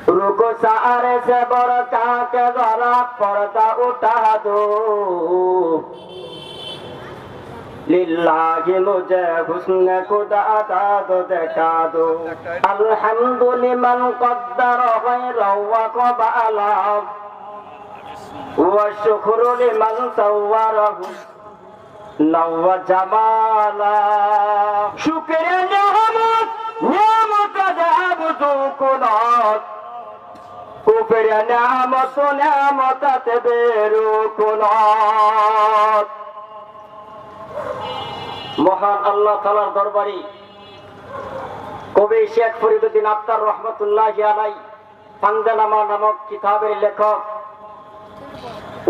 रुको सारे से बरका के जरा पर्दा उठा दो लिल्लाहि मुझे हुस्न खुदा अता दो दिखा दो अल्हम्दुलिल्लाह मन क़द्दर गैरा व क़बाला व शुक्र लिमन सव्वरहु नव जमाला शुक्र नेमत जाबुदु कुनात ऊपर नेमत नेमत बेरु कुनात মহান আল্লাহ তাআলার দরবারে কবি শেখ ফরিদউদ্দিন আফতার রহমাতুল্লাহি আলাইহি ফান্দানামা নামক কিতাবের লেখক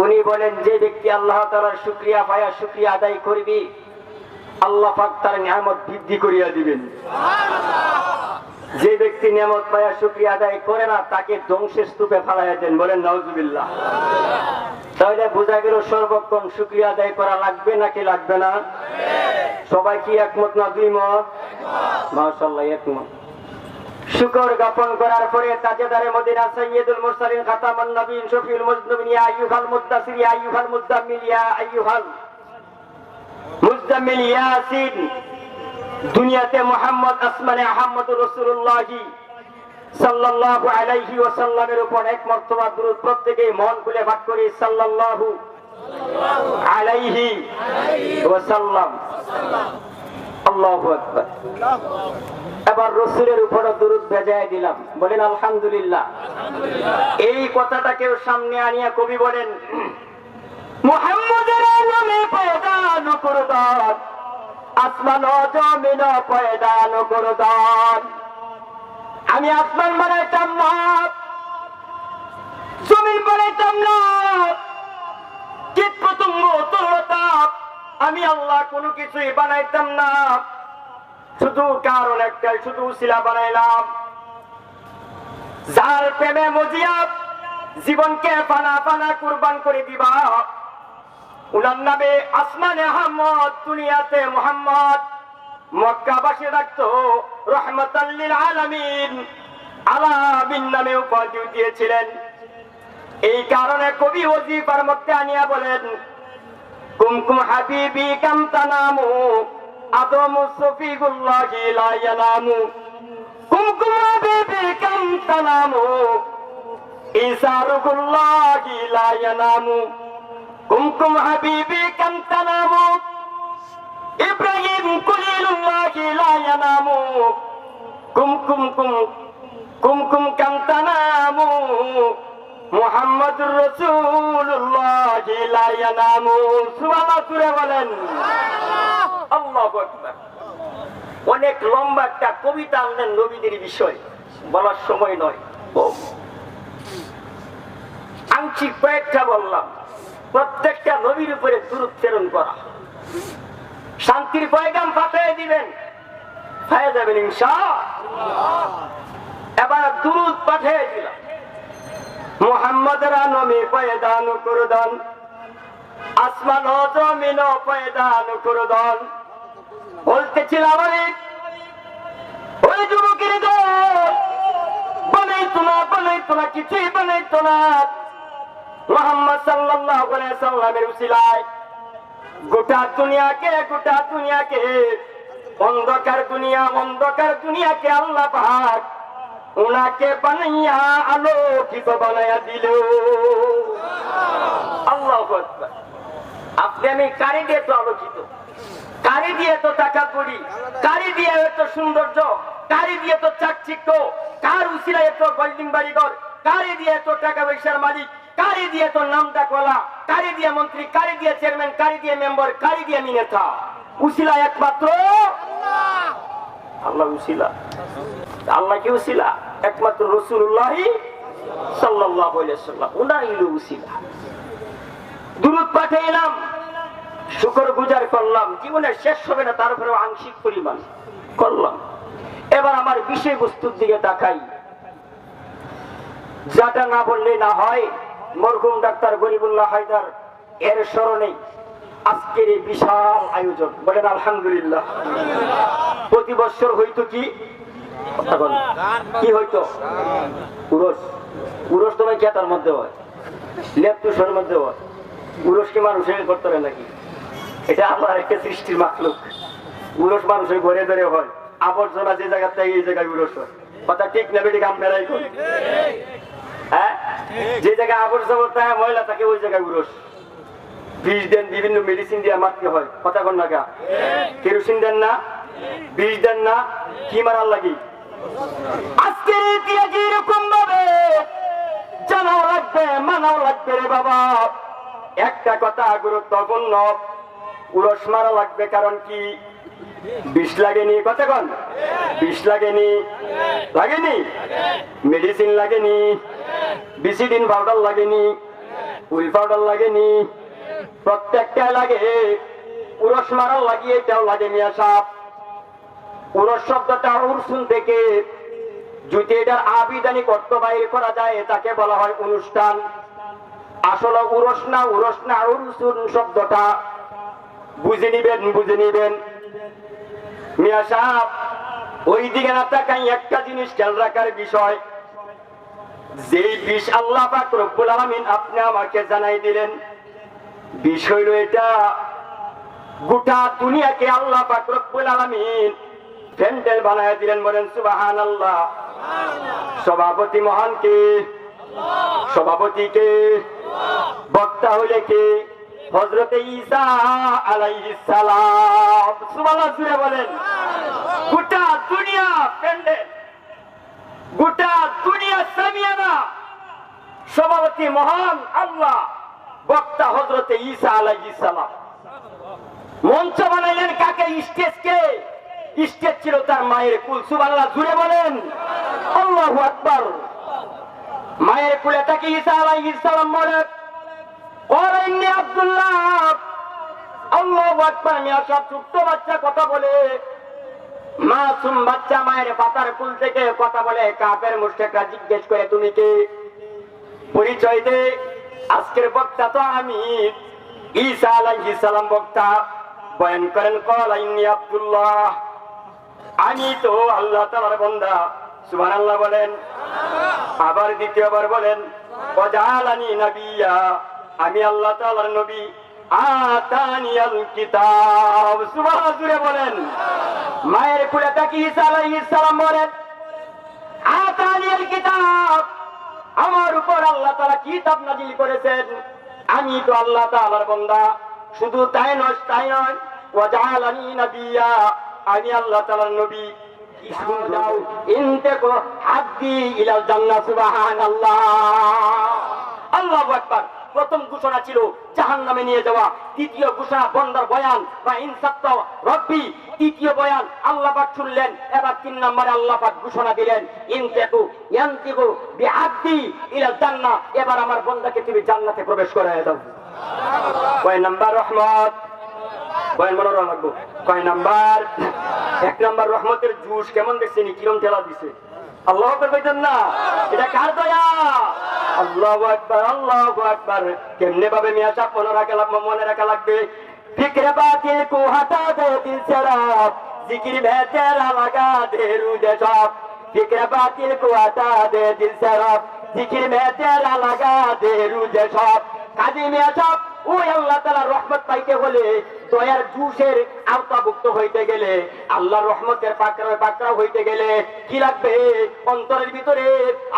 উনি বলেন যে ব্যক্তি আল্লাহ তাআলার শুকরিয়া পায়া শুকরিয়া আদায় করবে আল্লাহ পাক তার নিয়ামত বৃদ্ধি করিয়া দিবেন সুবহানাল্লাহ যে ব্যক্তি নিয়ামত পায়া শুকরিয়া আদায় করে না তাকে ধ্বংসের স্তূপে ফেলাইয়া দেন বলেন নাউজুবিল্লাহ তাহলে বোঝা গেল সর্বক্ষণ শুকরিয়া আদায় করা লাগবে নাকি লাগবে না সবাই কি একমত না দুই মত মাশাআল্লাহ একমত শুকর জ্ঞাপন করার পরে তাজেদারে মদিনা সাইয়্যিদুল মুরসালিন খাতামুন নবীন শফিউল মুজনিবিন ইয়া আইয়ুহাল মুদ্দাসির ইয়া আইয়ুহাল মুদ্দাম্মিল ইয়া আইয়ুহাল মুজদাম্মিল ইয়াসিন দুনিয়াতে মুহাম্মদ আসমানে আহমদুর রাসূলুল্লাহ সাল্লাল্লাহু আলাইহি ওয়াসাল্লামের উপর এক মর্তবা দুরূদ প্রত্যেকই মন খুলে পাঠ করি সাল্লাল্লাহু আলাইহি ওয়াসাল্লাম আল্লাহু আকবার এবার রাসূলের উপর দুরূদ ভেজায় দিলাম বলেন আলহামদুলিল্লাহ এই কথাটাকে সামনে আনিয়া কবি বলেন মুহাম্মদের নামে পয়দা নকরদান আসমান ও জমিন পয়দা নকরদান আমি আসমান বানাইতাম না জমিন বানাইতাম না কীট পতঙ্গ তরুলতা আমি আল্লাহ কোনো কিছুই বানাইতাম না শুধু কারণ একটাই শুধু উসিলা বানাইলাম যার প্রেমে মজিয়া জীবনকে পানা পানা কুরবান করে দিবা উনার নামে আসমানে আহমদ দুনিয়াতে মুহাম্মদ মক্কাবাসী রাখতো রহমাতাল লিল আলামিন আলামিন নামে উপাধি দিয়েছিলেন এই কারণে কবি ওজিফার মধ্যে আনিয়া বলেন কুমকুম হাবিবি কাম তানামু আদমু সফিউল্লাহি লা ইয়ানামু কুমকুম হাবিবি কাম তানামু ইসারুল্লাহি লা ইয়ানামু কুমকুম হাবিবি কাম তানামু ইব্রাহিম কুলিলুল্লাহি লা ইয়ানামু কুমকুম কুমকুম কাম তানামু মুহাম্মাদুর রাসূলুল্লাহি লা ইয়ানামু সুবহানাল্লাহ সুরে বলেন সুবহানাল্লাহ আল্লাহু আকবার অনেক লম্বা একটা কবিতা আনলেন নবীদের বিষয় বলার সময় নয় আংশিক কয়েকটা বললাম প্রত্যেকটা নবীর উপরে দুরূদ প্রেরণ করা শান্তির পয়গাম পাঠিয়ে দিবেন পাঠিয়ে যাবেন ইনশাআল্লাহ এবার দুরূদ পাঠিয়ে দিলাম মুহাম্মদের নামে পয়দা নকরদান আসমান ও জমিন পয়দা নকরদান বলতেছিলাম ওই যুবকের দল বানাইতো না কিছুই বানাইতো না মুহাম্মদ সাল্লাল্লাহু আলাইহি সাল্লামের উসিলায় গোটা দুনিয়াকে অন্ধকার দুনিয়াকে আল্লাহ পাক উনাকে বানাইয়া আলোকিত বানাইয়া দিল আল্লাহু আকবার আপনি আমি কারি দিয়ে তো আলোকিত কারি দিয়ে তো টাকা করি কারি দিয়ে এত সৌন্দর্য কারি দিয়ে তো চাকচিক্য কার উসিলায় এত বিল্ডিং বাড়িঘর কারি দিয়ে তো টাকা পয়সার মালিক কারি দিয়ে তো নামডাক ওয়ালা কারি দিয়ে মন্ত্রী কারি দিয়ে চেয়ারম্যান কারি দিয়ে মেম্বার কারি দিয়ে নেতা উসিলা একমাত্র আল্লাহ উসিলা আল্লাহ কি উসিলা একমাত্র রাসূলুল্লাহ সাল্লাল্লাহু আলাইহি ওয়াসাল্লাম উনারই উসিলা দুরূদ পাঠাইলাম শুকরগুজার করলাম জীবনে শেষ হবে না তারপরেও আংশিক পরিমাণ করলাম এবার আমার বিষয়বস্তুর দিকে তাকাই যাটা না বললে না হয় মরহুম ডাক্তার গরিবুল্লাহ হায়দার এর স্মরণে আজকের এই বিশাল আয়োজন বলেন আলহামদুলিল্লাহ প্রতি বছর হইতো কি কথা বল কি হইতো উরস উরস তোমার খেতার মধ্যে হয় লেপটুসের মধ্যে হয় উরস কি মানুষের করতে হবে নাকি এটা আল্লাহর একটা সৃষ্টির মাখলুক উরস মানুষের ঘরে ধরে হয় আবর্জনা যে জায়গা থেকে এই জায়গায় উরস হয় কথা ঠিক না বেটি কাম বেড়াই করি হ্যাঁ যে জায়গায় আবর্জনা ময়লা থাকে ওই জায়গায় উরস বিষ দেন বিভিন্ন মেডিসিন দিয়ে মারতে হয় কথা কন না কেরোসিন দেন না বিষ দেন না কি মারার লাগি আজকের ইতিহাসে এরকম ভাবে জানাও লাগবে মানাও লাগবে রে বাবা একটা কথা গুরুত্বপূর্ণ উরস মারা লাগবে কারণ কি বিষ লাগেনি কথা কন বিষ লাগেনি লাগেনি মেডিসিন লাগেনি বিসিডিন পাউডার লাগেনি উইল পাউডার লাগেনি প্রত্যেকটা লাগে উরস মারার লাগিয়ে এটাও লাগে মিয়া সাপ উরস শব্দটা উরসুন থেকে যদি এটার আবিধানিক অর্থ বাইর করা যায় তাকে বলা হয় অনুষ্ঠান আসলে উরস না উরসুন শব্দটা বুঝে নিবেন মিয়া সাপ ওই দিকে না তাকাই একটা জিনিস খেয়াল রাখার বিষয় যেই বিষ আল্লাহ পাক রব্বুল আলামিন আপনি আমাকে জানাই দিলেন বিষ হইল এটা গোটা দুনিয়াকে আল্লাহ পাক রব্বুল আলামিন প্যান্ডেল বানায় দিলেন বলেন সুবহানাল্লাহ সভাপতি মহান কে সভাপতি কে বক্তা হইলে কে হযরতে ঈসা আলাইহিস সালাম সুবহানাল্লাহ জুড়ে বলেন গোটা দুনিয়া প্যান্ডেল গোটা দুনিয়া সামিয়ানা সভাপতি মহান আল্লাহ বক্তা হযরতে ঈসা আলাইহিস সালাম মঞ্চ বানাইলেন কাকে স্টেজ ছিল তার মায়ের কুল সুবহানাল্লাহ জুড়ে বলেন আল্লাহু আকবার মায়ের কুলে তাকে ঈসা আলাইহিস সালাম বলেন ওরাইনি আব্দুল্লাহ আল্লাহু আকবার মিয়া সব ছোট্ট বাচ্চা কথা বলে মাসুম বাচ্চা মায়ের পাতার কুল থেকে কথা বলে কাফের মুশরিকরা জিজ্ঞেস করে তুমি কে পরিচয় দে আজকের বক্তা তো আমি ঈসা আলাইহিস সালাম বক্তা বয়ান করেন ক্বালা ইন্নী আব্দুল্লাহ আমি তো আল্লাহ তাআলার বান্দা সুবহানাল্লাহ বলেন আবার দ্বিতীয়বার বলেন ওয়াজালানি নবিয়্যা আমি আল্লাহ তাআলার নবী আতানিয়াল কিতাব সুবহানাল্লাহ বলেন মায়ের কুলে তাকি ঈসা আলাইহিস সালাম বলেন আতানিয়াল কিতাব আমার উপর আল্লাহ তাআলা কিতাব নাযিল করেছেন আমি তো আল্লাহ তাআলার বান্দা শুধু তাই নয় ওয়াজালানি নবিয়্যা আমি আল্লাহ তাআলার নবী ইনতাকু হাদ্দি ইলাল জান্নাহ সুবহানাল্লাহ আল্লাহু আকবার প্রথম ঘোষণা ছিল জাহান্নামে নিয়ে যাওয়া দ্বিতীয় ঘোষণা বন্দার বয়ান বা ইনসাত্তা রব্বি তৃতীয় বয়ান আল্লাহ পাক শুনলেন এবার 3 নম্বরে আল্লাহ পাক ঘোষণা দিলেন ইয়ান্তিকু বিহাদ্দি ইলাল জান্নাহ এবার আমার বান্দাকে তুমি জান্নাতে প্রবেশ করায় দাও কয় নাম্বার রহমত বয়ান মনে রাখবো কয় নাম্বার 1 নাম্বার রহমতের জুস কেমন দেখছেন কিরম তেলা দিছে আল্লাহু আকবার কইতেন না এটা কার দয়া আল্লাহু আকবার কেমনে ভাবে মিয়া সাহেব মনে রাখা লাগবে ফিকরে বাতিল কো হটা দে দিল সে রাব জিকির মে তেরা লাগা দে রুদে সব ফিকরে বাতিল কো হটা দে দিল সে রাব জিকির মে তেরা লাগা দে রুদে সব কাজী মিয়া সাহেব ওই আল্লাহ তাআলার রহমত পাইতে হলে দয়ার জুসের আওতাভুক্ত হইতে গেলে আল্লাহর রহমতের পাকড়া হইতে গেলে কি লাগবে অন্তরের ভিতরে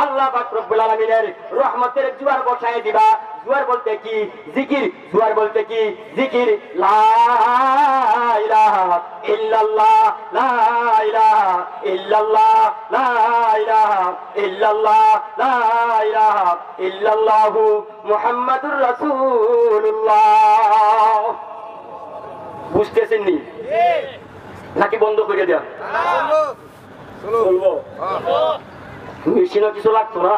আল্লাহ পাক রব্বুল আলামিনের রহমতের জোয়ার বসায় দিবা জোয়ার বলতে কি জিকির জোয়ার বলতে কি জিকির লা ইলাহা ইল্লাল্লাহ লা ইলাহা ইল্লাল্লাহ লা ইলাহা ইল্লাল্লাহ লা ইলাহা ইল্লাল্লাহু মুহাম্মাদুর রাসূলুল্লাহ বুঝতেছেন নি নাকি বন্ধ করে দেয়া বলবো মেশিনও কিছু লাগতো না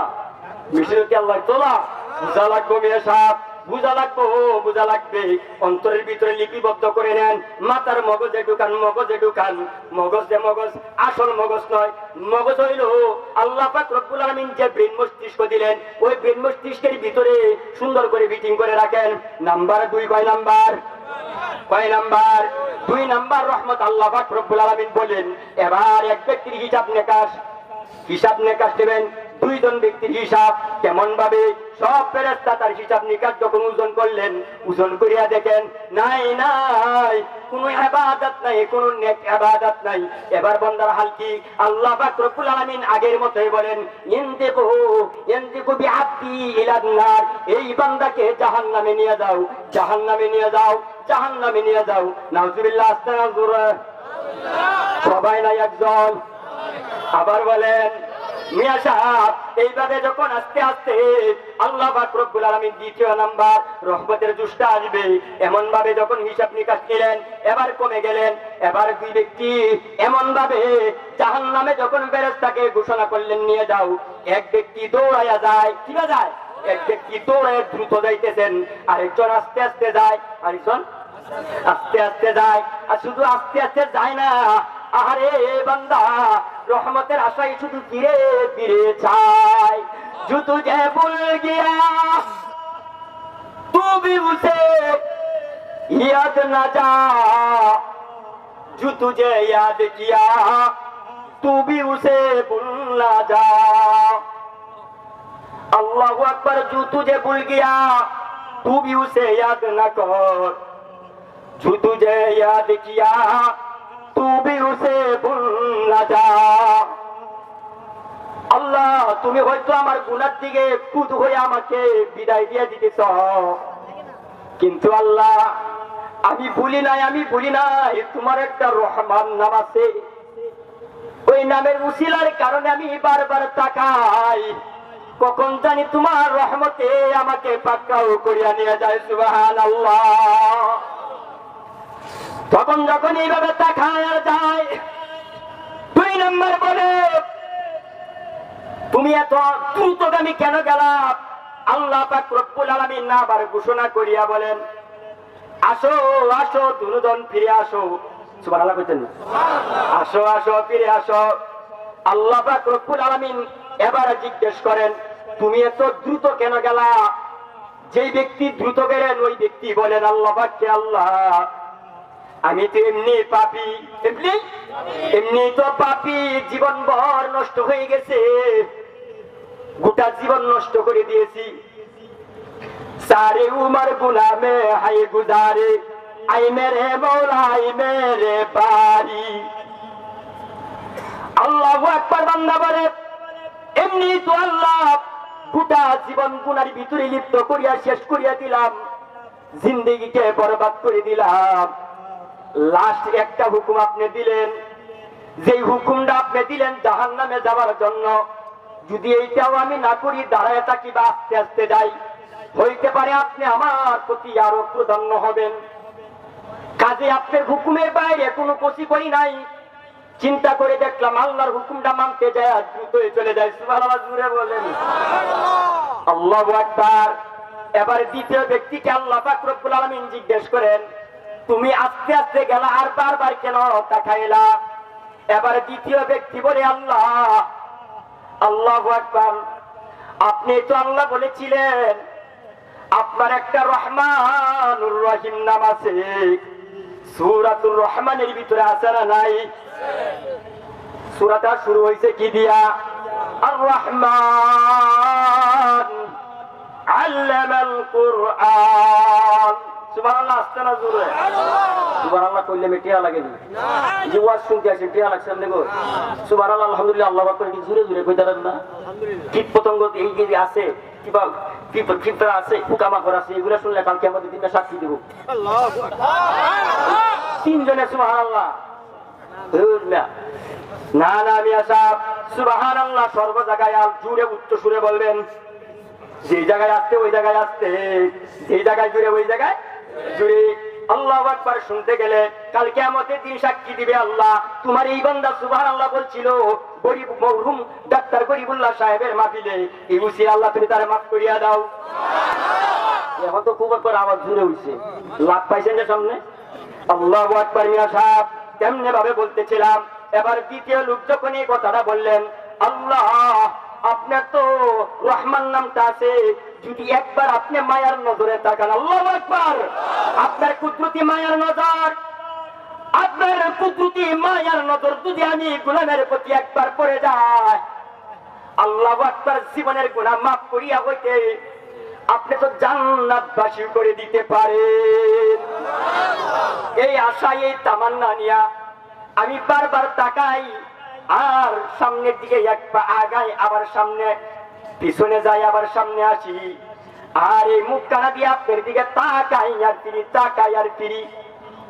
মেশিনও কি আল্লাহ তোলা বুঝা লাগবো মেয়ে সাপ বুঝা লাগবে অন্তরের ভিতরে লিপিবদ্ধ করে নেন মাথার মগজে ঢুকান মগজ যে মগজ আসল মগজ নয় মগজ হইল আল্লাহ পাক রব্বুল আলামিন যে ব্রেন মস্তিষ্ক দিলেন ওই ব্রেন মস্তিষ্কের ভিতরে সুন্দর করে ফিটিং করে রাখেন নাম্বার 2 কয় নাম্বার কয় নাম্বার? 2 নাম্বার রহমত আল্লাহ পাক রব্বুল আলামিন বলেন এবার এক ব্যক্তির হিসাব নিকাশ দেবেন। 2 জন ব্যক্তির হিসাব কেমন ভাবে? সব ফেরেশতা তার হিসাব নিকাশ যখন ওজন করলেন, ওজন করিয়া দেখেন নাই কোন ইবাদত নাই, কোন নেক ইবাদত নাই। এবার বান্দার হাল কি? আল্লাহ পাক রব্বুল আলামিন আগের মতই বলেন ইনদিকু বিআবদি ইলান নার, এই বান্দাকে জাহান্নামে নিয়ে যাও, জাহান্নামে নিয়ে যাও, জাহান্নামে নিয়ে যাও। নাউজুবিল্লাহ, আস্তাগফিরুল্লাহ। সবাই নাই একজন। আবার বলেন মিয়া সাহেব, এইভাবে যখন আস্তে আস্তে আল্লাহ পাক রব্বুল আলামিন 2 নাম্বার রহমতের জুসটা আসবে, এমন ভাবে যখন হিসাব নিকাশ নিলেন, এবার কমে গেলেন। এবার 2 ব্যক্তি এমন ভাবে জাহান্নামে যখন ফেরেশতাকে ঘোষণা করলেন নিয়ে যাও, এক ব্যক্তি দৌড়াইয়া যায়। কি যায়? এক ব্যক্তি দৌড়ায় দ্রুত যাইতেছেন, আরেকজন আস্তে আস্তে যায়, আরেকজন আস্তে আস্তে যায়। আর শুধু আস্তে আস্তে যায় না, আরে বান্দা রহমতের আশায় শুধু ফিরে ফিরে চায়। जो तुझे भूल गया तू भी उसे याद न जा, जो तुझे याद किया तू भी उसे भूल न जा। अल्लाह अकबर, जो तुझे भूल गया तू भी उसे याद न कर, जो तुझे याद किया तू भी उसे भूल न जा। আল্লাহ, তুমি হয়তো আমার গুনার দিকে কুদ হয়ে আমাকে বিদায় দিয়ে দিতেছ, কিন্তু আল্লাহ আমি ভুলি নাই, তোমার একটা রহমান নাম আছে, ওই নামের উসিলার কারণে আমি বারবার তাকাই, কখন জানি তোমার রহমতে আমাকে পাকড়াও করিয়া নিয়ে যায়। সুবহানাল্লাহ। তখন যখন এইভাবে তাকায় আর যায়, 2 নম্বর বলে তুমি এত দ্রুতগামী কেন গেলা? আল্লাহ পাক রব্বুল আলামিন না আবার ঘোষণা করিয়া বলেন আসো আসো দুজন ফিরে আসো। সুবহানাল্লাহ কইতেন না? আসো আসো ফিরে আসো। আল্লাহ পাক রব্বুল আলামিন এবারে জিজ্ঞেস করেন তুমি এত দ্রুত কেন গেলা? যেই ব্যক্তি দ্রুত গেলেন ওই ব্যক্তি বলেন আল্লাহ পাককে, আল্লাহ আমি তো এমনি পাপী, এমনি তো পাপী, জীবনভর নষ্ট হয়ে গেছে, গোটা জীবন নষ্ট করে দিয়েছি। সারে উমর গুনাহ মে হায় গুজারে, আই মেরে মৌলা আই মেরে বারি। আল্লাহু আকবার। বান্দা বলে এমনি তো আল্লাহ গোটা জীবন গুনার ভিতরে লিপ্ত করিয়া শেষ করিয়া দিলাম, জিন্দেগিকে বরবাদ করে দিলাম। লাস্ট একটা হুকুম আপনি দিলেন, যেই হুকুমটা আপনি দিলেন জাহান্নামে যাওয়ার জন্য, যদি এইটাও আমি না করি দাঁড়ায় থাকি বা আস্তে আস্তে যাই, হইতে পারে আপনি আমার প্রতি আরো প্রধান্য হবেন। কাজে আপনার হুকুমের বাইরে কোনো কষি করি নাই, চিন্তা করে দেখলাম আল্লাহর হুকুমটা মানতে যায় আর দ্রুত চলে যায়। সুবহানাল্লাহ, জোরে বলেন আল্লাহু আকবার। এবার দ্বিতীয় ব্যক্তিকে আল্লাহ পাক রব্বুল আলামিন জিজ্ঞেস করেন তুমি আস্তে আস্তে গেলা আর বারবার কেন তাকাইলা? এবার দ্বিতীয় ব্যক্তি বলে আল্লাহ, আল্লাহু আকবার, আপনি তো আল্লাহ বলেছিলেন আপনার একটা রহমানুর রহিম নাম আছে, সূরাতুর রহমানের ভিতরে আছে না নাই? সূরাটা শুরু হয়েছে কি দিয়া? আর রহমান আল্লামাল কুরআন। সুবহানাল্লাহ, আস্তে না জোরে সুবহানাল্লাহ কইলে মিটিয়া লাগে না? যে ওয়াজ শুনতে আসেন টিয়া লাগছে না গো? সুবহানাল্লাহ, আলহামদুলিল্লাহ, আল্লাহু আকবার কি জোরে জোরে কইতারেন না? কীট পতঙ্গ এই যে আছে কিবা কিপরা আছে, পোকামাকড় আছে, এগুলো শুনলে কালকে আমাদের দিনটা সাক্ষী দেব। আল্লাহু আকবার। 3 জনে সুবহানাল্লাহ। না না মিয়া সাহেব, সুবহানাল্লাহ সর্ব জায়গায় আর জুড়ে উচ্চ সুরে বলবেন, যে জায়গায় আসতে ওই জায়গায় আসতে, যে জায়গায় জুড়ে ওই জায়গায় জুড়ে। আল্লাহু আকবার শুনতে গেলে কাল কিয়ামতের দিন সাক্ষী দিবে আল্লাহ তোমার এই বান্দা সুবহানাল্লাহ বলছিল গরিব মরহুম ডাক্তার গরিবুল্লাহ সাহেবের মাহফিলে, এই উসি আল্লাহ তুমি তারে মাফ করিয়া দাও। সুবহানাল্লাহ। এখন তো খুব করে আওয়াজ জুড়ে হইছে, লাভ পাইছেন যে সামনে? আল্লাহু আকবার। মিয়া সাহেব কেমনে ভাবে বলতেছিলাম, এবার দ্বিতীয় লোক যখন এই কথাটা বললেন, আল্লাহ আপনার তো রহমান নামটা আছে, যদি একবার আপনি মায়ার নজরে তাকান, আল্লাহু আকবার, আপনার কুদরতি মায়ার নজর, আপনার কুদরতি মায়ার নজর যদি আমি গোলামের প্রতি একবার পড়ে যায়, আল্লাহু আকবার, জীবনের গুনাহ মাফ করিয়া হইতে আপনি তো জান্নাতবাসী করে দিতে পারেন। এই আশা, এই তামান্না নিয়া আমি বারবার তাকাই, আর সামনের দিকে এক পা আগাই, আবার সামনে, পিছনে যাই, আবার সামনে আসি, আর এই মুখ কানা দিয়ে আপনার দিকে তাকাই আর ফিরি, তাকাই আর ফিরি।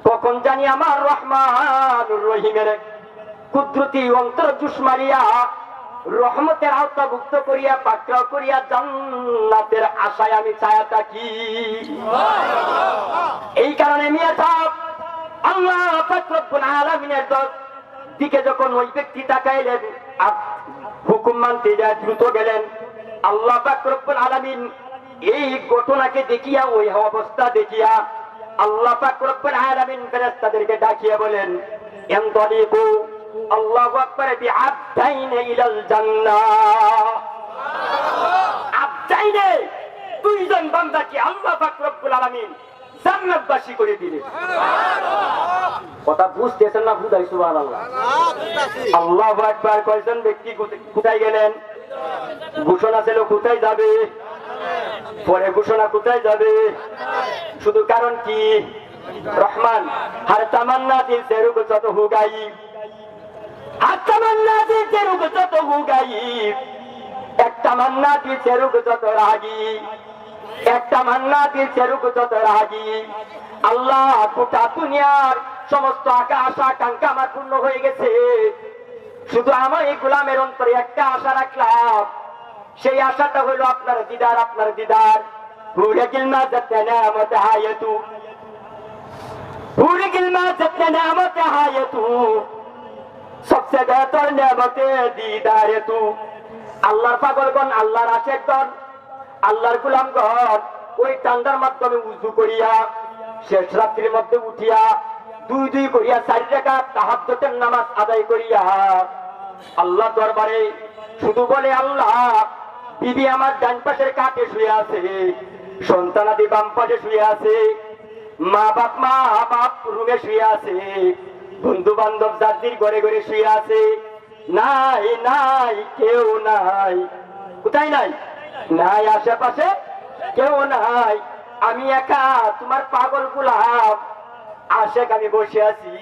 কখন জানি আমার রহমানুর রহিমের কুদরতি অন্তর জুস মারিয়া রহমতের আওতাভুক্ত করিয়া পাকড়াও করিয়া জান্নাতের আশায় আমি ছায়া থাকি। এই কারণে মিয়া সাহেব, আল্লাহ পাক রব্বুল আলামিনের দিকে যখন ওই ব্যক্তি তাকাইলেন আর হুকুম মানতে যা দ্রুত গেলেন, আল্লাহ পাক রব্বুল আলামিন এই ঘটনাকে দেখিয়া, ওই অবস্থা দেখিয়া আল্লাহ পাক রব্বুল আলামিন ফেরেশতাদেরকে ডাকিয়ে বলেন, ইনতালিকু আল্লাহু আকবার বিআবদাইনি ইলাল জান্নাহ। আবদাইনে, দুইজন বান্দাকে আল্লাহ পাক রব্বুল আলামিন জান্নাতবাসী করে দিলেন। কথা বুঝতেছেন না? বুঝাই সুবহানাল্লাহ। আল্লাহু আকবার। কয়জন ব্যক্তি কোথায় গেলেন? ঘোষণা ছিল কোথায় যাবে, পরে ঘোষণা কোথায় যাবে, শুধু কারণ কি? রহমান হর তামান্না দিল से रुक तो हो गई, हर तमन्ना दिल से रुक तो हो गई, एक तमन्ना दिल से रुक तो रागी, एक तमन्ना दिल से रुक तो रागी। আল্লাহ, গোটা দুনিয়ার সমস্ত আকাশ আকাঙ্ক্ষা আমার পূর্ণ হয়ে গেছে, শুধু আমার এই গোলামের অন্তরে একটা আশা রাখলাম, সেই আশাটা হলো আপনার দিদার, আপনার দিদার। ভুলে গিলমা যত্নে নামত হায়াতু, ভুলে গিলমা যত্নে নামত হায়াতু, সবচেয়ে বেহতর নেমতে দিদারে তু। আল্লাহর পাগলগণ, আল্লাহর আশেকগণ, আল্লাহর গোলামগণ ওই ঠান্ডার মাধ্যমে উযু করিয়া শেষ রাত্রির মধ্যে উঠিয়া দুই দুই করিয়া 4 রাকাত তাহাজ্জুদের নামাজ আদায় করিয়া আল্লাহ দরবারে শুধু বলে, আল্লাহ, বিবি আমার ডান পাশের কাটে শুয়ে আছে, সন্তানাদি বাম পাশে শুয়ে আছে, মা বাপ রুমে শুয়ে আছে, বন্ধু বান্ধব যাদের ঘরে ঘরে শুয়ে আছে, নাই নাই কেউ নাই। কোথায় নাই? নাই, আশেপাশে কেউ নাই, আমি একা, তোমার পাগল গোলাম আশেক আমি বসে আছি,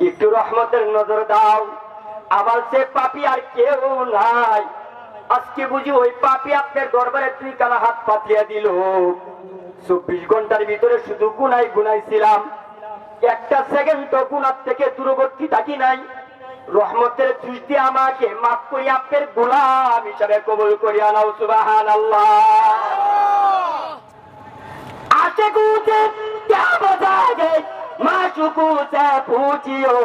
একটু রহমতের নজর দাও, আমার সে পাপী আর কেউ নাই। আজকে বুঝি ওই পাপী আপনার দরবারে 2 কানা হাত পাতিয়া দিল। 24 ঘন্টার ভিতরে শুধু গুনাই গুনাইছিলাম, একটা সেকেন্ড তো গুনার থেকে দূরবর্তী থাকি নাই। রহমতের দৃষ্টি আমাকে মাফ করি, আপনার গোলাম হিসাবে কবুল করিয়া নাও। সুবহানাল্লাহ। आशिकू से क्या मजागे, माशूकू से पूछियो,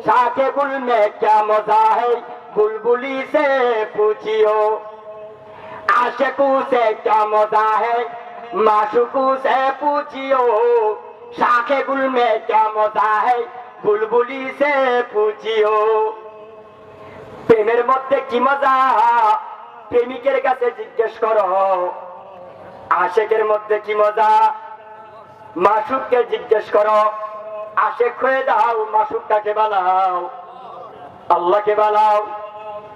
शाखे गुल में क्या मजा है, बुलबुली से पूछियो। आशिकू से क्या मजा है, माशूकू से पूछियो, शाखे गुल में क्या मजा है, बुलबुली से पूछियो। প্রেমের মধ্যে কি মজা, প্রেমিকের কাছে জিজ্ঞেস করো। আশেকের মধ্যে কি মজা, মাসুককে জিজ্ঞেস করো। আশেক হয়ে যাও, মাসুকটাকে বানাও, আল্লাহকে বানাও।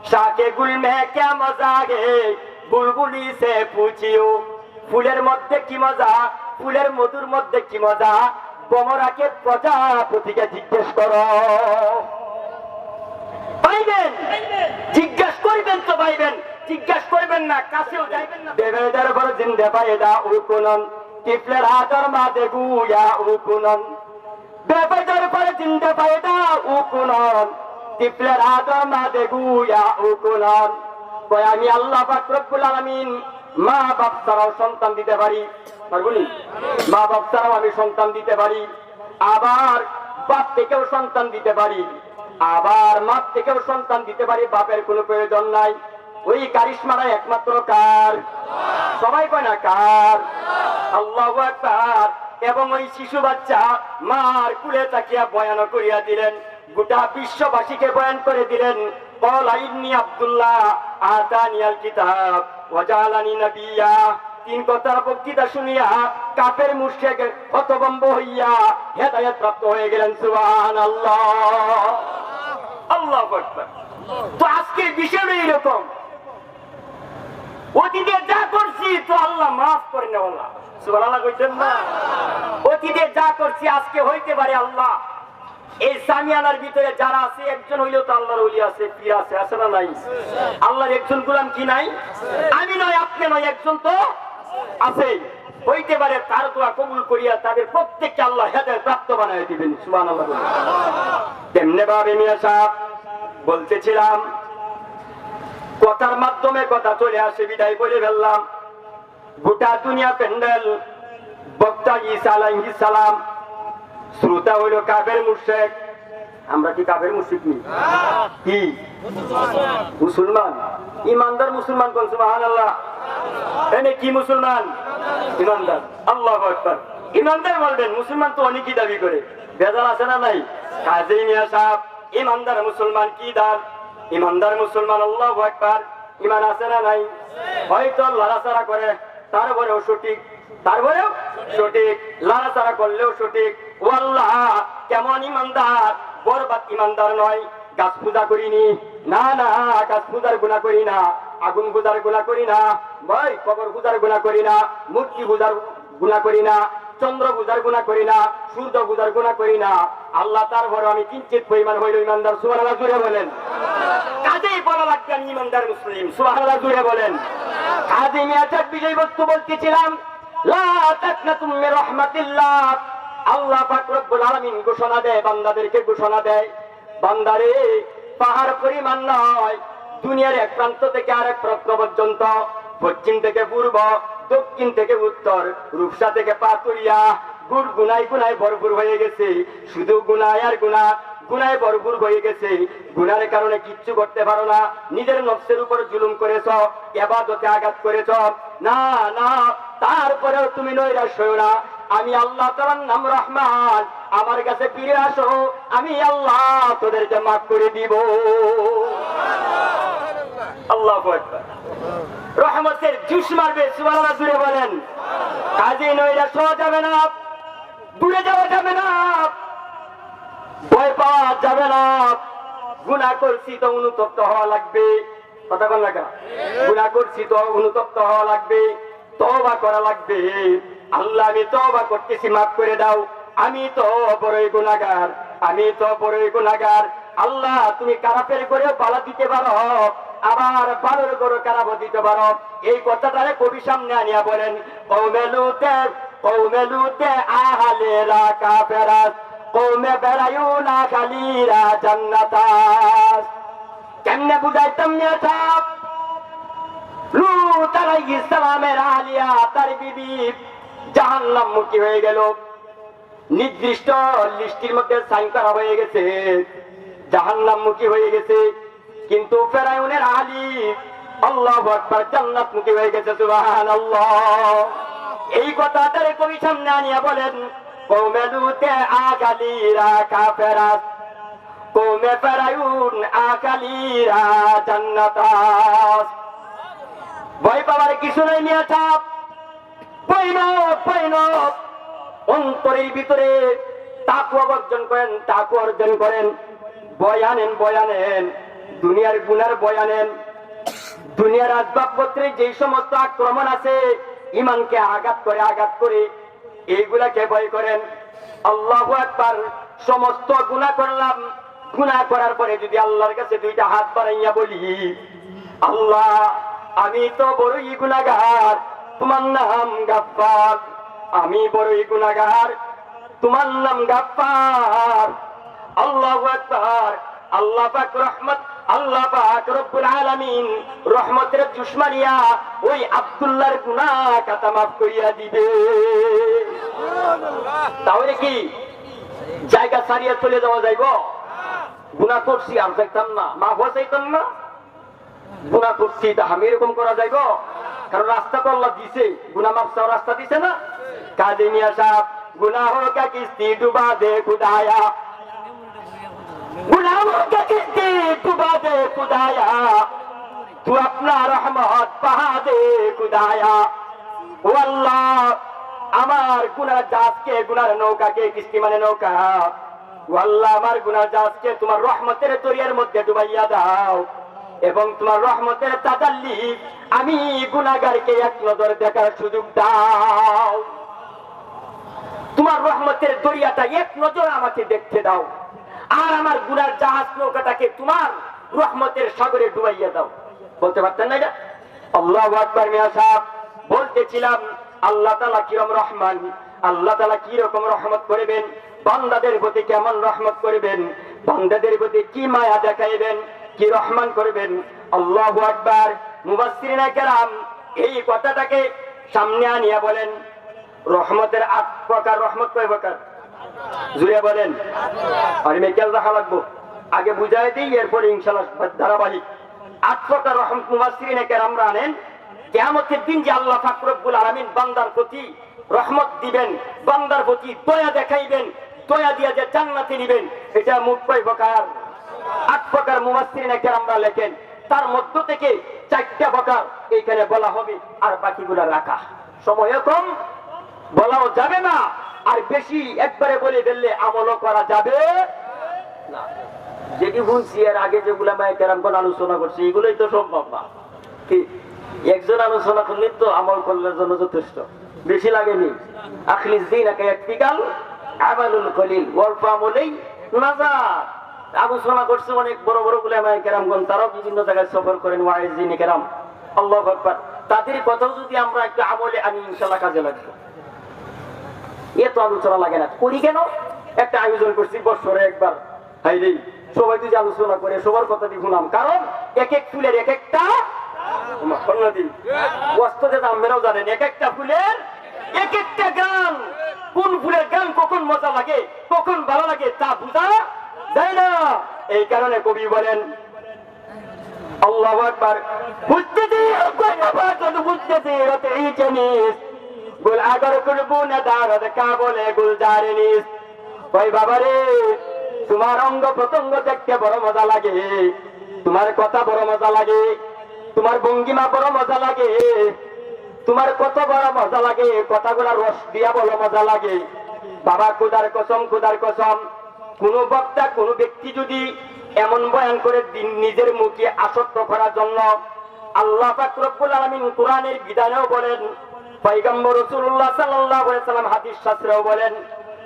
শাকে গুল মে ক্যা মজা গে, বুলবুলি সে পুছিও। ফুলের মধ্যে কি মজা, ফুলের মধুর মধ্যে কি মজা, ভ্রমরাকে প্রজাপতিকে জিজ্ঞেস করো। পাইবেন, জিজ্ঞেস করবেন তো পাইবেন, জিজ্ঞেস করবেন না, কাছেও যাইবেন না। বেবেদার পর জিন্দে পায়দা উকুনন, টিফলের হাতের মাঝে গুয়া উকুনন। বেবেদার পর জিন্দে পায়দা উকুনন, টিফলের হাতের মাঝে গুয়া উকুনন। কয় আমি আল্লাহ পাক রব্বুল আলামিন মা বাপ ছাড়াও সন্তান দিতে পারি, পারবনি? মা বাপ ছাড়াও আমি সন্তান দিতে পারি, আবার বাপ থেকেও সন্তান দিতে পারি, আবার মা থেকেও সন্তান দিতে পারি। বাপের কোনো প্রয়োজন নাই। ওই কারিশমাটা একমাত্র কার? সবাই কয় না কার? আল্লাহু আকবার। এবং ওই শিশু বাচ্চা মার কুলে তাকিয়া বয়ান করিয়া দিলেন, গোটা বিশ্ববাসীকে বয়ান করে দিলেন, ক্বালা ইন্নী আব্দুল্লাহ আতানিয়াল কিতাব ওয়া জাআলানি নাবিয়্যা। তিন কথার বক্তৃতা শুনিয়া কাফের মুশরিক হতভম্ব হইয়া হেদায়েত প্রাপ্ত হয়ে গেলেন। সুবহানাল্লাহ, আল্লাহু আকবার। তো আজকে বিষয়টা এরকম, অতীতে যা করছি তো আল্লাহ মাফ করে নেওয়ালা। সুবহানাল্লাহ কইতেন না? অতীতে যা করছি আজকে হইতে পারে আল্লাহ। এই সামিয়ানার ভিতরে যারা আছে একজন হইলেও তো আল্লাহর ওলি আছে, পীর আছে, আছে না নাই? আল্লাহর একজন গোলাম কি নাই? আমি নয়, আপনি নয়, একজন তো আছে। হইতে পারে তার দোয়া কবুল করিয়া তাদের প্রত্যেককে আল্লাহ হেদায়েত প্রাপ্ত বানায় দিবেন। সুবহানাল্লাহ। তেমনি ভাবে মিয়া সাহেব বলতেছিলাম, কথার মাধ্যমে কথা চলে আসে বিদায় বলে ফেললাম। গোটা দুনিয়া প্যান্ডেল, বক্তা ঈসা আলাইহিস সালাম, শ্রোতা হইল কাফের মুশরিক। আমরা কি কাফের মুশরিক নি? কি মুসলমান? ইমানদার মুসলমান কোন? সুবহানাল্লাহ। এনে কি মুসলমান? ইমানদার। আল্লাহু আকবার। ইমানদার বলবেন, মুসলমান তো অনেকই দাবি করে, বেজাল আছে না নাই? কাজী মিয়া সাহেব, ইমানদার মুসলমান কি দান? ইমানদার মুসলমান। আল্লাহু আকবার। ইমান আছে না নাই? হয়তো লড়াচড়া করে, তারপরেও সঠিক, তারপরেও সঠিক, লড়াচড়া করলেও সঠিক। ও আল্লাহ, কেমন ইমানদার! বরবাদ ইমানদার নয়। গাছ পূজা করিনি, না না, গাছ পূজার গুনাহ করি না, আগুন পূজার গুনাহ করি না, ভাই কবর পূজার গুনাহ করি না, মূর্তি পূজার গুনাহ করি না, চন্দ্র পূজার গুনাহ করি না, সূর্য পূজার গুনাহ করি না। আল্লাহ, তারপরে আমি কিঞ্চিত পরিমাণ হইল ইমানদার। সুবহানাল্লাহ জুড়ে বলেন। কাজেই বলা লাগবে আমি ইমানদার মুসলিম। সুবহানাল্লাহ জুড়ে বলেন। কাজী মিয়াটার বিষয়বস্তু বলতেছিলাম, লা তাকনাতুম মির রাহমাতিল্লাহ। আল্লাহ পাক রব্বুল আলামিন ঘোষণা দেয়, বান্দাদেরকে ঘোষণা দেয়, বান্দারে পাহাড় পরিমাণ নয়, দুনিয়ার এক প্রান্ত থেকে আরেক প্রান্ত পর্যন্ত, পশ্চিম থেকে পূর্ব, দক্ষিণ থেকে উত্তর, রূপসা থেকে পাতুরিয়া, গুনায় গুনায় ভরপুর হয়ে গেছে। শুধু গুনায় আর গুনাহ, গুনায় ভরপুর হয়ে গেছে। গুনার কারণে কিচ্ছু করতে পারো না, নিজের নফসের উপর জুলুম করেছ, ইবাদতে আঘাত করেছ। না না, তারপরেও তুমি নৈরাশ হয়ো না। আমি আল্লাহ তাআলার নাম রহমান, আমার কাছে ফিরে আসো, আমি আল্লাহ তোদেরকে মাফ করে দিব। আল্লাহু আকবার। রহমতের জুস মারবে। সুবহানাল্লাহ জুড়ে বলেন। কাজে নৈরাশ হওয়া যাবে না, দূরে যাওয়া যাবে না, ভয় পাওয়া যাবে না। গুনাহ করছি তো অনুতপ্ত হওয়া লাগবে। কথা বল না, গুনাহ করছি তো অনুতপ্ত হওয়া লাগবে, তওবা করা লাগবে। আল্লাহ, আমি তওবা করতেছি, মাফ করে দাও, আমি তো বড়ই গুনাহগার, আমি তো বড়ই গুনাহগার। আল্লাহ, তুমি খারাপের করে ভালো দিতে পারো, আবার ভালোর করে খারাপ দিতে পারো। এই কথাটারে কবি সামনে আনিয়া বলেন, কওমে লুতে আহলেরা কাফেরাস, কওমে বেরায়ুনা খালিরা জান্নাতাস। কেমনে বুঝাইতাম মিয়া সাহেব? লূত আলাইহিস সালামের আলিয়া, তার বিবি জাহান্নামমুখী হয়ে গেল। নির্দিষ্ট লিস্টির মধ্যে সাইন করা হয়ে গেছে, জাহান্নামমুখী হয়ে গেছে। কিন্তু ফেরাউনের আলী, আল্লাহু আকবার, জান্নাতমুখী হয়ে গেছে। সুবহানাল্লাহ। এই কথাটার কবি সামনে আনিয়া বলেন, কওমে লুতে আকালিরা কাফেরাত, কওমে ফেরাউন আকালিরা জান্নাতাস। ভয় পাওয়ার কিছু নাই মিয়া সাহেব। অন্তরের ভিতরে তাকওয়া অর্জন করেন, তাকওয়া অর্জন করেন, বয়ানেন, বয়ানেন, দুনিয়ার গুনার বয়ানেন। দুনিয়ার আসবাবপত্রে যে সমস্ত আক্রমণ আছে, ইমানকে আঘাত করে এইগুলাকে ভয় করেন। আল্লাহু আকবার। সমস্ত গুনাহ করলাম, গুনাহ করার পরে যদি আল্লাহর কাছে দুইটা হাত বাড়াইয়া বলি, আল্লাহ, আমি তো বড়ই গুনাহগার, তোমার নাম গাফফার, আমি বড়ই গুনাহগার, তোমার নাম গাফফার। আল্লাহু আকবার। আল্লাহ পাক রহমত, আল্লাহ পাক রব্বুল আলামিন রহমতের জুসমানিয়া ওই আব্দুল্লাহর গুনাহ খাতা মাফ করিয়া দিবে। তাহলে কি জায়গা ছাড়িয়ে চলে যাওয়া যাইব? গুনাহ করছি আর চাইতাম না, মাফ হওয়া চাইতাম না, গুনাহ করছি তা আমি এরকম করা যাইব? কারণ রাস্তা তো আল্লাহ দিছে, গুনাহ মাফ চাওয়ার রাস্তা দিছে না? কাজী মিয়া সাহেব, গুনাহোं का किस्ती डुबा दे खुदाया, गुनाहों का किस्ती डुबा दे खुदाया, तू अपना रहमत बहा दे खुदाया। ओ अल्लाह আমার গুনার জাহাজকে, গুনার নৌকাকে, কিস্তি মানে নৌকা, ও আল্লাহ আমার গুনার জাহাজকে তোমার রহমতের দরিয়ার মধ্যে ডুবাইয়া দাও এবং তোমার রহমতের তাজাল্লি আমি গুনাহগারকে এক নজর দেখার সুযোগ দাও। তোমার রহমতের দরিয়াটা এক নজর আমাকে দেখতে দাও আর আমার গুনার জাহাজ নৌকাটাকে তোমার রহমতের সাগরে ডুবাইয়া দাও। বলতে পারতেন না এটা? আল্লাহু আকবার। মিয়া সাহেব বলতেছিলাম আল্লাহ তাআলা কিরম রহমান, আল্লাহ তাআলা কি রকম রহমত করবেন, বান্দাদের প্রতি কেমন রহমত করবেন, বান্দাদের প্রতি কি মায়া দেখাইবেন, কি রহমান করবেন। আল্লাহু আকবার। মুফাসসিরিনে কেরাম এই কথাটাকে সামনে আনিয়া বলেন রহমতের ৮ প্রকার। রহমত কয় প্রকার? জুড়ে বলেন। আর মেকেল রাখা লাগবো, আগে বুঝাই দিই, এরপরে ইনশাআল্লাহ ধারাবাহিক। ৮ প্রকার রহমত মুফাসসিরিনে কেরামরা আনেন কিয়ামতের দিন যে আল্লাহ পাক রব্বুল আলামিন বান্দার প্রতি রহমত দিবেন, বান্দার প্রতি দয়া দেখাইবেন, দয়া দিয়ে যে জান্নাতে নিবেন, এটা মোট কয় প্রকার? ৮ প্রকার মুফাসসিরিনে কেরামরা লেখেন। তার মধ্য থেকে ৪টা প্রকার এইখানে বলা হবে আর বাকিগুলো রাখা। সময় কম, বলাও যাবে না, আর বেশি একবারে বলে ফেললে আমলও করা যাবে না। যেটি বলছি এর আগে যেগুলা মায়ে কেরামগণ আলোচনা করছে এগুলোই তো সম্ভব না। কি একজন আলোচনা করলে তো আমল করলে জন্য যথেষ্ট, বেশি লাগেনি। আখলিস দীনাকা ইয়াকফিকাল আমালুল কলিল, অল্প আমলেই নাজাত। আলোচনা করছে অনেক বড় বড় উলামায়ে কেরামগণ, তারাও বিভিন্ন জায়গায় সফর করেন, ওয়াইজিনে কেরাম। আল্লাহু আকবার। তাদের কথাও যদি আমরা একটু আমলে আনি ইনশাআল্লাহ কাজে লাগবে। এত আলোচনা লাগে না, করি কেন? একটা আয়োজন করছি বছরে একবার, হাই রে সবাই যদি আলোচনা করে সবার কথা দিয়ে শুনাম, কারণ এক এক ফুলের এক একটা আপনারাও জানেন, এক একটা ফুলের এক একটা গান। কোন ফুলের গান কখন মজা লাগে, কখন ভালো লাগে তা বুঝা যায় না। এই কারণে কবি বলেন আল্লাহু আকবার। বুঝতেছি বুঝতেছি রতে এই জিনিস গুল আগর করবো না দারদ কা বলে গুলজারিনিস। ওই বাবারে তোমার অঙ্গ প্রত্যঙ্গ দেখতে বড় মজা লাগে, তোমার কথা বড় মজা লাগে, তোমার ভঙ্গিমা বড় মজা লাগে, তোমার কত বড় মজা লাগে, কথাগুলা রস দিয়া বড় মজা লাগে। বাবা খুদার কসম, খুদার কসম, কোন বক্তা কোন ব্যক্তি যদি এমন বয়ান করে নিজের মুখে আসক্ত করার জন্য, আল্লাহ পাক রব্বুল আলামিন কোরআনের বিধানেও বলেন, পয়গম্বর রাসূলুল্লাহ সাল্লাল্লাহু আলাইহি সাল্লাম হাদিস শাস্ত্রেও বলেন,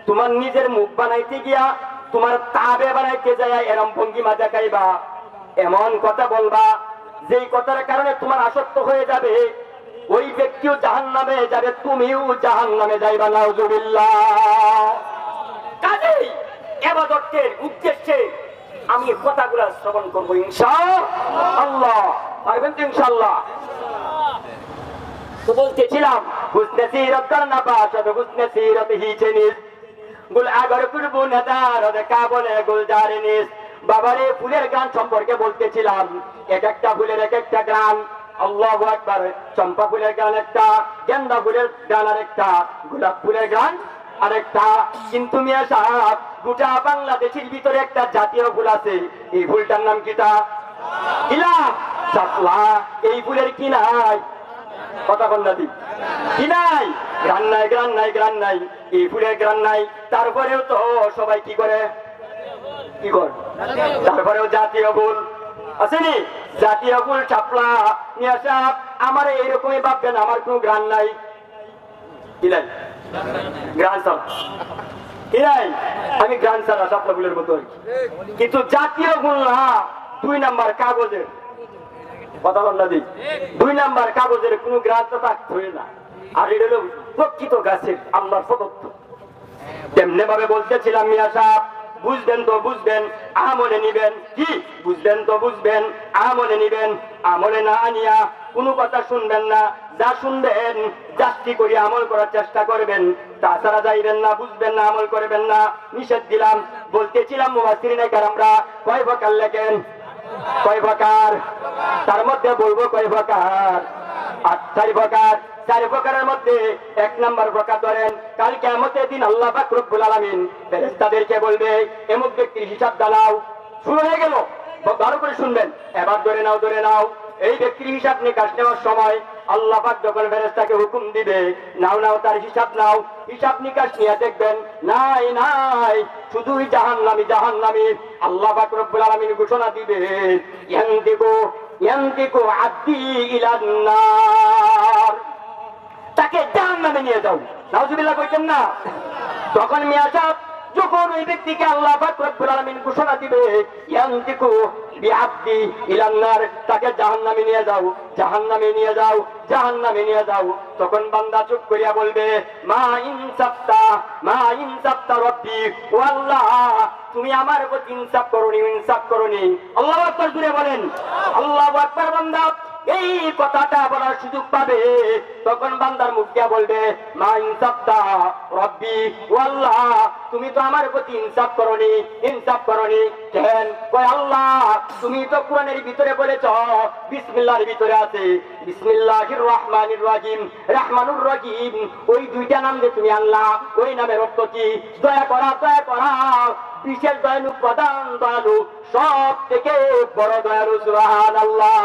তোমার নিজের মুখ বানাইতে গিয়া, তোমার তাবে বানাইতে যায় এরম ভঙ্গিমা দেখাইবা, এমন কথা বলবা যেই কথার কারণে তোমার আসক্ত হয়ে যাবে, ওই ব্যক্তিও জাহান্নামে যাবে, তুমিও জাহান্নামে যাইবা। নাউজুবিল্লাহ। কাজেই ইবাদতের উদ্দেশ্যে আমি কথাগুলো শ্রবণ করব ইনশাআল্লাহ। পারবেন তো ইনশাআল্লাহ? তো বলতেছিলাম হুসনে সিরত করনা বাশদ হুসনে সিরত হি জিনিস গুল আগর করবো না দারদ কা বলে গুলজারিনিস। বাবারে ফুলের গান সম্পর্কে বলতেছিলাম, এক একটা ফুলের এক একটা গান। আল্লাহু আকবার। চম্পা ফুলের গান একটা, গেন্দা ফুলের গান আরেকটা, গোলাপ ফুলের গান আরেকটা। কিন্তু মিয়া সাহেব গোটা বাংলাদেশের ভিতরে একটা জাতীয় ফুল আছে, এই ফুলটার নাম কিটা? গোলাপ, শাপলা। এই ফুলের কি নাই? কথা বল না দি, কি নাই? গ্রান নাই, গ্রান নাই, গ্রান নাই। এই ফুলের গ্রান নাই, তারপরেও তো সবাই কি করে, কি করে? তারপরেও জাতীয় ফুল আসেনি, জাতীয় ফুল শাপলা। মিয়া সাহেব আমার এইরকমই ভাববেন আমার কোনো গ্রান নাই, কি নাই? গ্রান ছাড়া কি নাই? আমি গ্রান ছাড়া শাপলা ফুলের মতো। কিন্তু জাতীয় ফুল না, 2 নাম্বার কাগজের। কথা বল না দি, 2 নাম্বার কাগজের কোনো গ্রান তো থাকতে না। আর এটা হলো প্রকৃত গাছের আল্লাহর প্রদত্ত। তেমনি ভাবে বলতেছিলাম মিয়া সাহেব, বুঝবেন তো বুঝবেন, আমলে নিবেন। কি বুঝবেন তো বুঝবেন, আমলে নিবেন। আমলে না আনিয়া কোনো কথা শুনবেন না, যা শুনবেন জাস্তি করে আমল করার চেষ্টা করবেন, তাছাড়া যাইবেন না, বুঝবেন না, আমল করবেন না। নিষেধ দিলাম। বলতেছিলাম মুফাসসিরিনে কেরামরা কয় প্রকার লেখেন? কয় প্রকার? তার মধ্যে বলবো কয় প্রকার? 4 প্রকার। 4 প্রকারের মধ্যে 1 নাম্বার প্রকার ধরেন, কাল কিয়ামতের দিন আল্লাহ পাক রব্বুল আলামিন ফেরেশতাদেরকে বলবে এমন ব্যক্তির হিসাব দাও। শুরু হয়ে গেল, ভালো করে শুনবেন, এবার ধরে নাও, ধরে নাও। এই ব্যক্তির হিসাব নিকাশ নেওয়ার সময় আল্লাহ পাক যখন ফেরেশতাকে হুকুম দিবে, নাও নাও তার হিসাব নাও, হিসাব নিকাশ নিয়ে দেখবেন নাই নাই, শুধুই জাহান্নামী জাহান্নামী। আল্লাহ পাক রব্বুল আলামিন ঘোষণা দিবে, ইয়ান্তিকু আব্দি ইলান নার, তাকে জাহান্নামে নিয়ে যাও। নাউজুবিল্লাহ কইতেন না? তখন মিয়া সাহেব যখন ওই ব্যক্তিকে আল্লাহ পাক রব্বুল আলামিন ঘোষণা দিবে, ইয়ান্তিকু বিআব্দি ইলান নার, তাকে জাহান্নামে নিয়ে যাও, জাহান্নামে নিয়ে যাও, জাহান্নামে নিয়ে যাও, তখন বান্দা চুপ করিয়া বলবে, মা ইনসাফতা রব্বি, ও আল্লাহ তুমি আমার প্রতি ইনসাফ করনি, ইনসাফ করনি। আল্লাহু আকবার জুড়ে বলেন আল্লাহু আকবার। বান্দা এই কথাটা বলার সুযোগ পাবে, তখন বান্দার মুখ দিয়া বলবে, মা ইনসাফতা রব্বি, ও আল্লাহ তুমি তো আমার প্রতি ইনসাফ করনি, ইনসাফ করনি। কেন? কয় আল্লাহ তুমি তো কোরআনের ভিতরে বলেছ, বিসমিল্লাহর ভিতরে আছে বিসমিল্লাহির রহমানির রহিম, রহমানুর রহিম, ওই দুইটা নাম যে তুমি আল্লাহ, ওই নামের অর্থ কি? দয়া করা, দয়া করা, বিশেষ দয়ালু, প্রধান দয়ালু, সব থেকে বড় দয়ালু। সুবহানাল্লাহ।